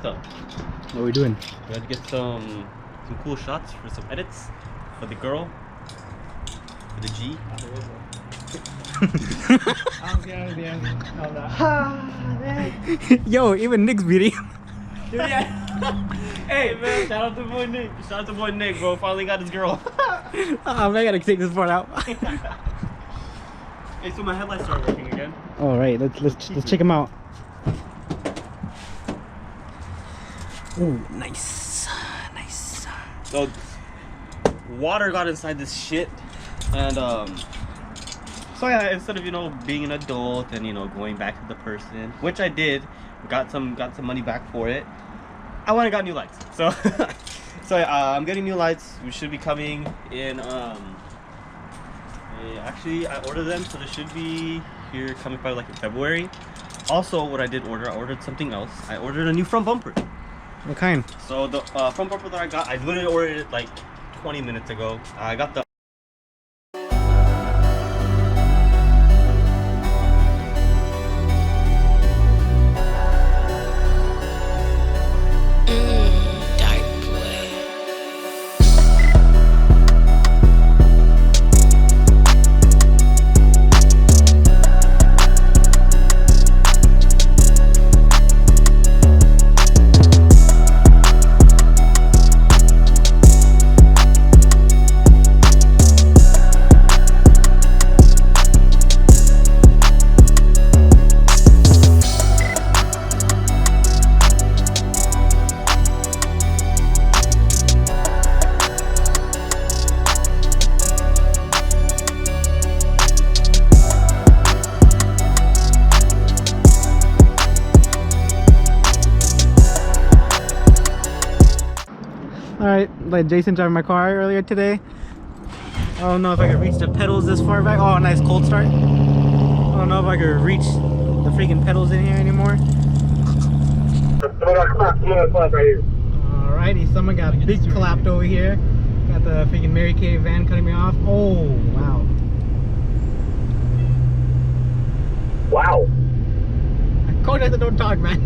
stuff. What are we doing? We had to get some cool shots for some edits for the girl, for the G. Yo, even Nick's beating. Dude, yeah. Hey man, shout out to boy Nick. Shout out to boy Nick, bro. Finally got his girl. I gotta take this part out. Hey, so my headlights start working again. All right, let's check them out. Oh, nice. So water got inside this shit, and so yeah, instead of being an adult and going back to the person, which I did, got some money back for it. I went and got new lights. So so I'm getting new lights. We should be coming in. Actually, I ordered them, so they should be here coming probably like in February. Also, what I did order, I ordered something else. I ordered a new front bumper. What kind? So the front bumper that I got, I literally ordered it like 20 minutes ago. I got the Alright, let Jason drive my car earlier today. I don't know if I could reach the pedals this far back. Oh, nice cold start. I don't know if I could reach the freaking pedals in here anymore. Alrighty, someone got big clapped over here. Got the freaking Mary Kay van cutting me off. Oh, wow. Wow. Coach, I said don't talk, man.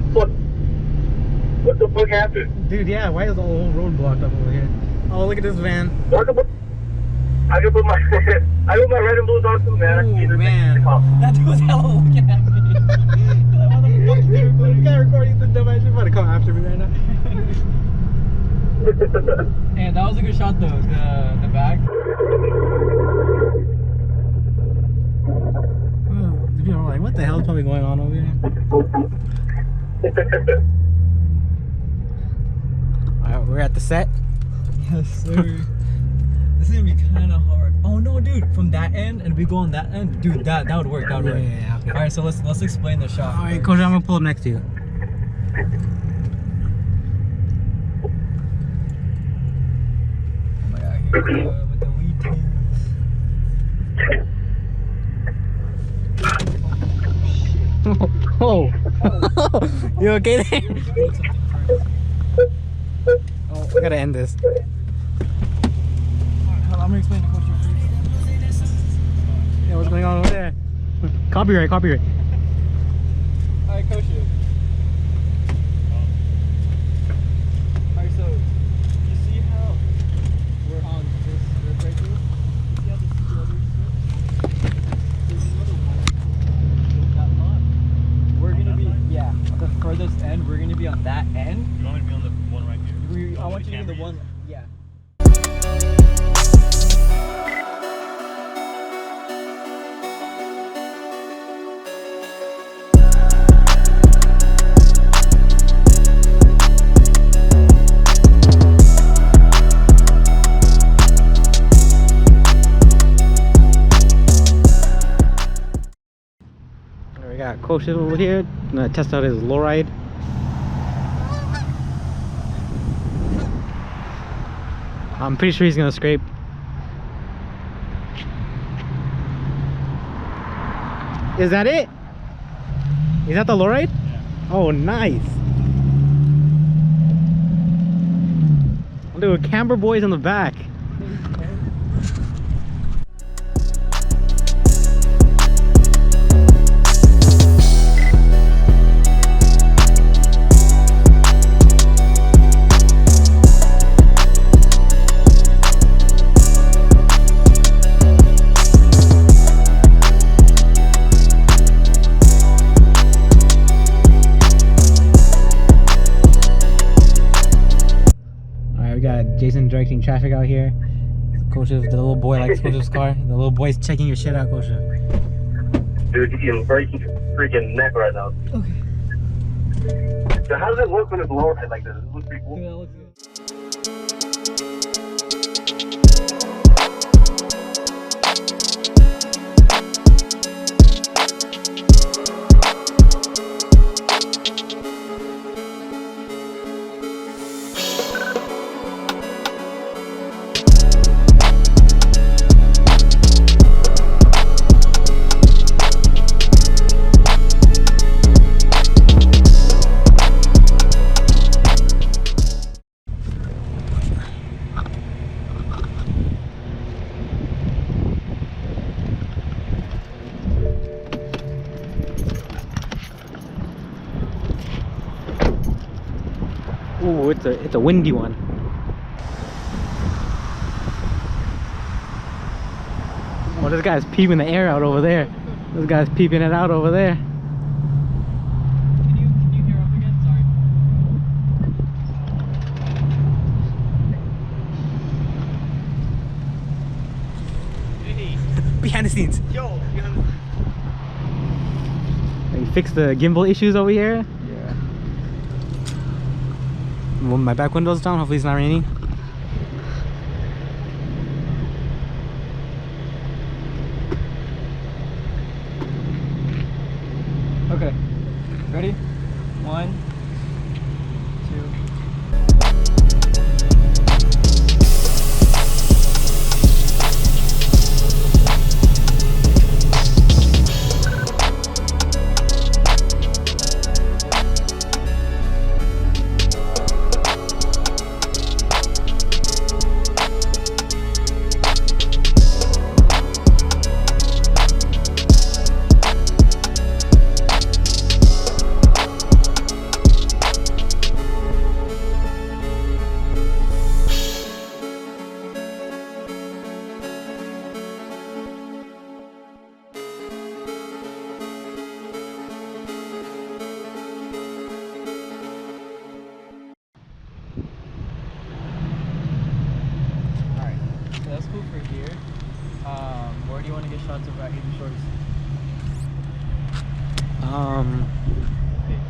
What the fuck happened? Dude, yeah, why is the whole road blocked up over here? Oh, look at this van. I can put my red and blues on too, man. Oh, man. that dude was hella looking at me. This guy recording the dumb ass shit about to come after me right now. Hey, that was a good shot though, the back. The people are like, what the hell is probably going on over here? Alright, we're at the set. Yes, sir. This is gonna be kind of hard. Oh no, dude! From that end, and we go on that end, dude. That would work. That would work. Yeah, okay. All right, so let's explain the shot. Alright, Coach, I'm gonna pull up next to you. Oh my god, here we go with the lead teams. Oh, you okay there? Oh, I gotta end this. I'm gonna explain to Coach. Yeah, what's going on over there? Copyright. Alright, Coach. Alright, so you see how we're on this strip right here? You see how this two others strip? There's another one. That lot. We're gonna be at the furthest end. We're gonna be on that end. You want me to be on the one right here? I want you to be the one. Yeah. We got Coach over here. I'm gonna test out his lowride. I'm pretty sure he's gonna scrape. Is that it? Is that the lowride? Yeah. Oh, nice. Dude, camber boys in the back. Jason directing traffic out here. Coach, the little boy likes Coach's car. The little boy's checking your shit out, Coach. Dude, you can break your freaking neck right now. Okay. So how does it look when it's lowered like this? It looks pretty cool. Yeah, that looks good. Ooh, it's a windy one. Oh, this guy's peeping the air out over there. This guy's peeping it out over there. Can you hear up again? Sorry. Hey, Behind the scenes. yo, You fixed the gimbal issues over here. Yeah. Well, my back window's down. Hopefully it's not raining. Okay. Ready? 1, 2. So that's cool for here. Where do you want to get shots of at Hidden Shores?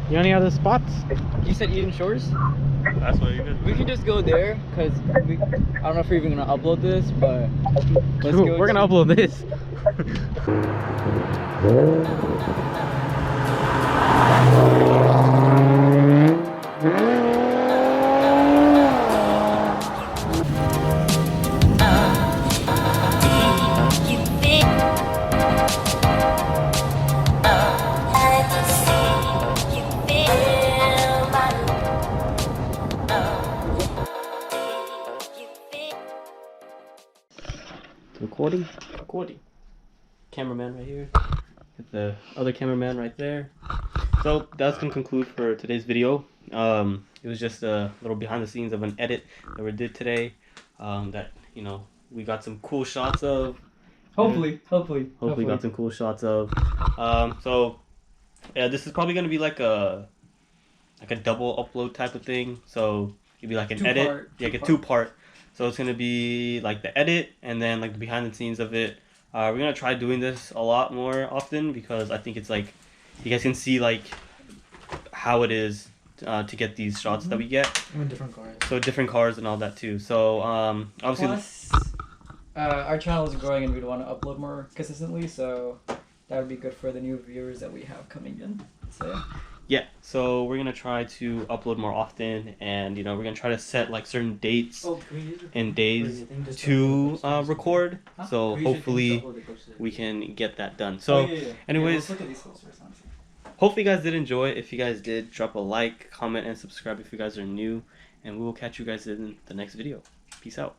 You know any other spots? You said Eden Shores? that's what you guys. We can just go there, cause I don't know if we're even gonna upload this, but let's go. We're gonna upload this. Recording. Cameraman right here. Get the other cameraman right there. So that's gonna conclude for today's video. It was just a little behind the scenes of an edit that we did today. That we got some cool shots of. Hopefully Got some cool shots of. So yeah, this is probably gonna be like a double upload type of thing. So it'd be like an edit. Yeah, like a two-part. So it's gonna be like the edit and then like the behind the scenes of it. We're gonna try doing this a lot more often because I think it's like you guys can see like how it is to get these shots that we get. And different cars. So different cars and all that too. So obviously. Plus, our channel is growing and we'd want to upload more consistently, so that would be good for the new viewers that we have coming in. So yeah, so we're gonna try to upload more often, and we're gonna try to set like certain dates and days to record. So hopefully we can get that done. So anyways, hopefully you guys did enjoy. If you guys did, drop a like, comment, and subscribe if you guys are new, and we will catch you guys in the next video. Peace out.